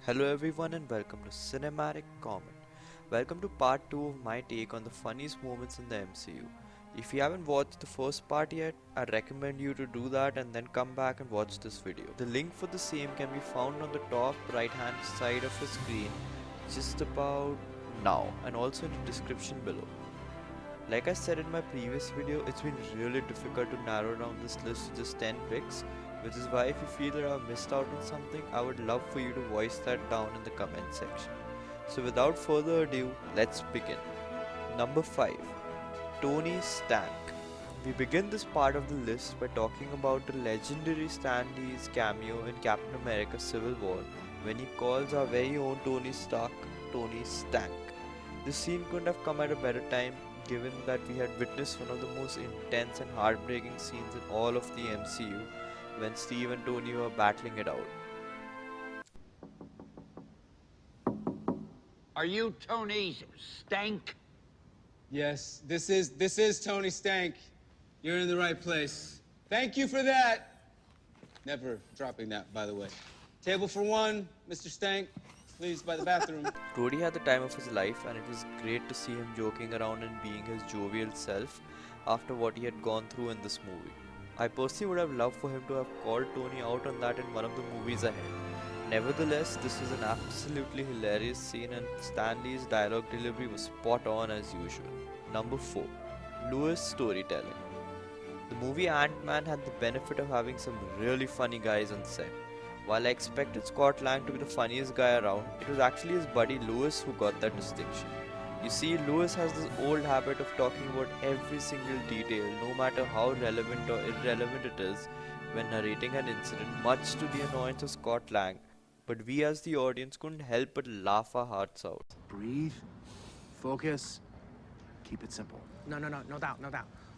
Hello everyone and welcome to Cinematic Comet. Welcome to part 2 of my take on the funniest moments in the MCU. If you haven't watched the first part yet, I'd recommend you to do that and then come back and watch this video. The link for the same can be found on the top right hand side of the screen just about now and also in the description below. Like I said in my previous video, it's been really difficult to narrow down this list to just 10 picks, which is why if you feel that I've missed out on something, I would love for you to voice that down in the comment section. So without further ado, let's begin. Number 5. Tony Stank. We begin this part of the list by talking about the legendary Stan Lee's cameo in Captain America Civil War when he calls our very own Tony Stark Tony Stank. This scene couldn't have come at a better time given that we had witnessed one of the most intense and heartbreaking scenes in all of the MCU when Steve and Tony were battling it out. Are you Tony Stank? Yes, this is Tony Stank. You're in the right place. Thank you for that. Never dropping that, by the way. Table for one, Mr. Stank. Please, by the bathroom. Rhodey had the time of his life, and it was great to see him joking around and being his jovial self after what he had gone through in this movie. I personally would have loved for him to have called Tony out on that in one of the movies ahead. Nevertheless, this is an absolutely hilarious scene and Stan Lee's dialogue delivery was spot on as usual. Number 4. Lewis storytelling. The movie Ant-Man had the benefit of having some really funny guys on set. While I expected Scott Lang to be the funniest guy around, it was actually his buddy Lewis who got that distinction. You see, Lewis has this old habit of talking about every single detail, no matter how relevant or irrelevant it is, when narrating an incident, much to the annoyance of Scott Lang. But we as the audience couldn't help but laugh our hearts out. Breathe, focus, keep it simple. No doubt.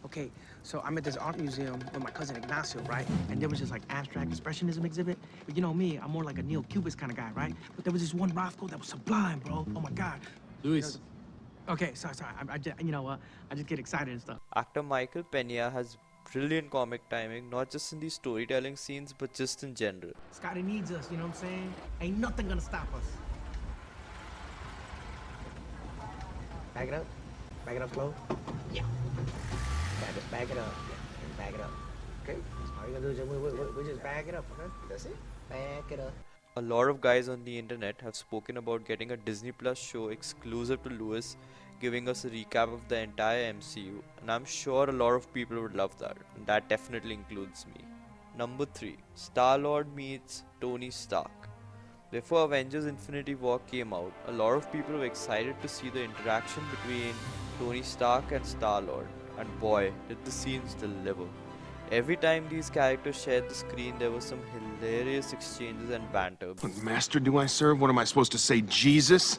Okay, so I'm at this art museum with my cousin Ignacio, right? And there was this like abstract expressionism exhibit. But you know me, I'm more like a neo-cubist kind of guy, right? But there was this one Rothko that was sublime, bro. Oh my God. Luis. Okay, sorry. I just, I just get excited and stuff. Actor Michael Pena has brilliant comic timing, not just in these storytelling scenes, but just in general. Scotty needs us, you know what I'm saying? Ain't nothing gonna stop us. Back it up. Back it up slow. Yeah. Back it up. Yeah. And back it up. Okay? All you gotta do is we just back it up, okay? That's it. Back it up. A lot of guys on the internet have spoken about getting a Disney Plus show exclusive to Lewis, giving us a recap of the entire MCU, and I'm sure a lot of people would love that, and that definitely includes me. Number 3. Star-Lord meets Tony Stark. Before Avengers Infinity War came out, a lot of people were excited to see the interaction between Tony Stark and Star-Lord, and boy, did the scenes deliver. Every time these characters shared the screen, there were some hilarious exchanges and banter. What master do I serve? What am I supposed to say, Jesus?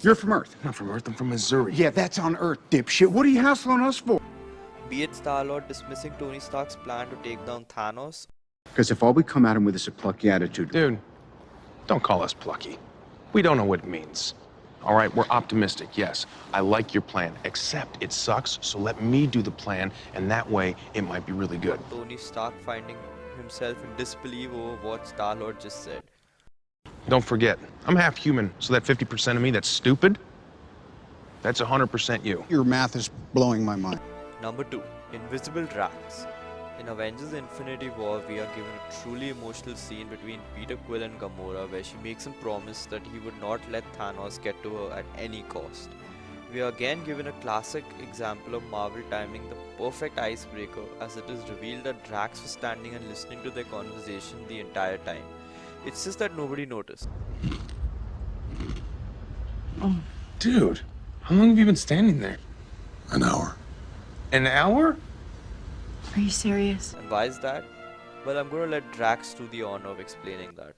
You're from Earth. I'm not from Earth, I'm from Missouri. Yeah, that's on Earth, dipshit. What are you hassling us for? Be it Star-Lord dismissing Tony Stark's plan to take down Thanos, Because if all we come at him with is a plucky attitude... Dude, don't call us plucky. We don't know what it means. All right, we're optimistic, yes. I like your plan, except it sucks, so let me do the plan, and that way it might be really good. Tony Stark finding himself in disbelief over what Star-Lord just said. Don't forget, I'm half human, so that 50% of me that's stupid, that's 100% you. Your math is blowing my mind. Number 2. Invisible Drax. In Avengers Infinity War, we are given a truly emotional scene between Peter Quill and Gamora where she makes him promise that he would not let Thanos get to her at any cost. We are again given a classic example of Marvel timing the perfect icebreaker as it is revealed that Drax was standing and listening to their conversation the entire time. It's just that nobody noticed. Oh, dude, how long have you been standing there? An hour. An hour? Are you serious? And why is that? Well, I'm going to let Drax do the honor of explaining that.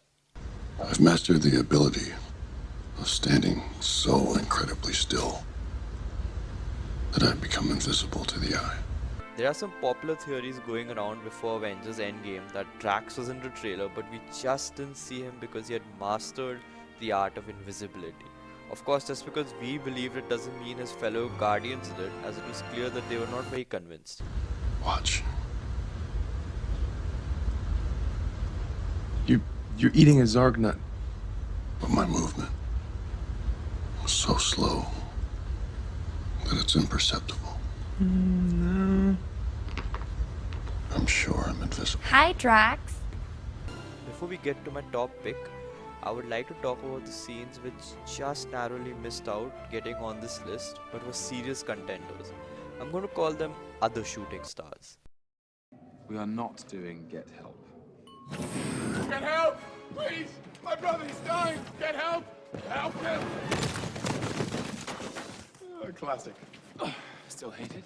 I've mastered the ability of standing so incredibly still that I've become invisible to the eye. There are some popular theories going around before Avengers Endgame that Drax was in the trailer, but we just didn't see him because he had mastered the art of invisibility. Of course, just because we believed it doesn't mean his fellow Guardians did, as it was clear that they were not very convinced. Watch. You're eating a Zarg nut. But my movement was so slow that it's imperceptible. No. I'm sure I'm invisible. Hi, Drax. Before we get to my top pick, I would like to talk about the scenes which just narrowly missed out getting on this list but were serious contenders. I'm going to call them other shooting stars. We are not doing Get Help. Get help! Please! My brother, he's dying! Get help! Help him! Classic. Still hate it?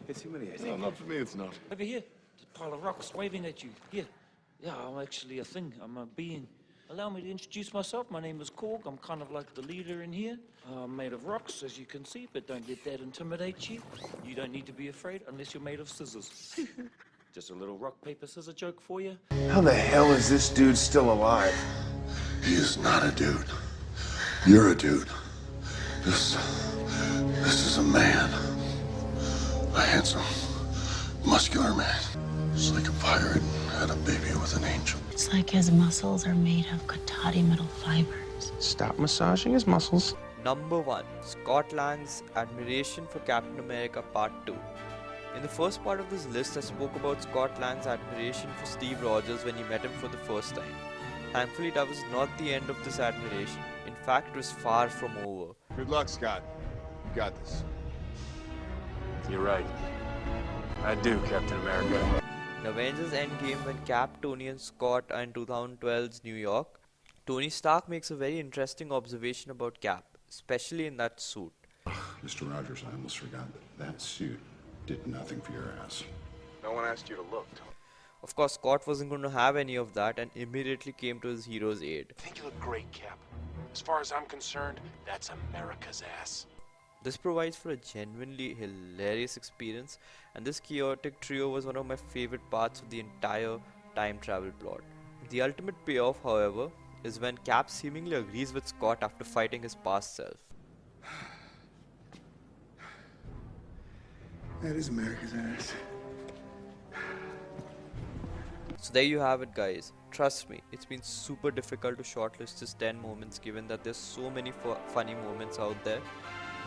It's humiliating. No, not for me, it's not. Over here, there's a pile of rocks waving at you. Here. Yeah, I'm actually a thing. I'm a being. Allow me to introduce myself. My name is Korg. I'm kind of like the leader in here. I'm made of rocks, as you can see, but don't let that intimidate you. You don't need to be afraid unless you're made of scissors. Just a little rock, paper, scissors joke for you. How the hell is this dude still alive? He is not a dude. You're a dude. This is a man. A handsome, muscular man. It's like a pirate had a baby with an angel. It's like his muscles are made of Katati metal fibers. Stop massaging his muscles. Number 1. Scott Lang's admiration for Captain America Part 2. In the first part of this list, I spoke about Scott Lang's admiration for Steve Rogers when he met him for the first time. Thankfully, that was not the end of this admiration. In fact, it was far from over. Good luck, Scott. You got this. You're right. I do, Captain America. In Avengers Endgame, when Cap, Tony and Scott are in 2012's New York, Tony Stark makes a very interesting observation about Cap, especially in that suit. Mr. Rogers, I almost forgot that suit did nothing for your ass. No one asked you to look, Tony. Of course, Scott wasn't going to have any of that and immediately came to his hero's aid. I think you look great, Cap. As far as I'm concerned, that's America's ass. This provides for a genuinely hilarious experience, and this chaotic trio was one of my favorite parts of the entire time travel plot. The ultimate payoff, however, is when Cap seemingly agrees with Scott after fighting his past self. That is America's ass. So there you have it, guys. Trust me, it's been super difficult to shortlist just 10 moments given that there's so many funny moments out there.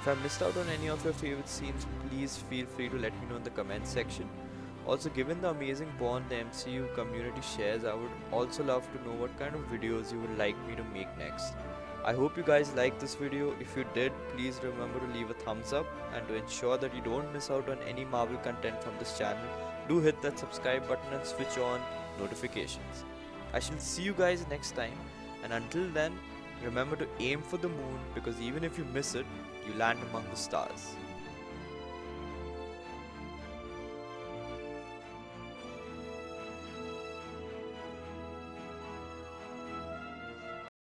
If I missed out on any of your favorite scenes, please feel free to let me know in the comment section. Also, given the amazing bond the MCU community shares, I would also love to know what kind of videos you would like me to make next. I hope you guys liked this video. If you did, please remember to leave a thumbs up, and to ensure that you don't miss out on any Marvel content from this channel, do hit that subscribe button and switch on notifications. I shall see you guys next time, and until then, remember to aim for the moon, because even if you miss it, you land among the stars.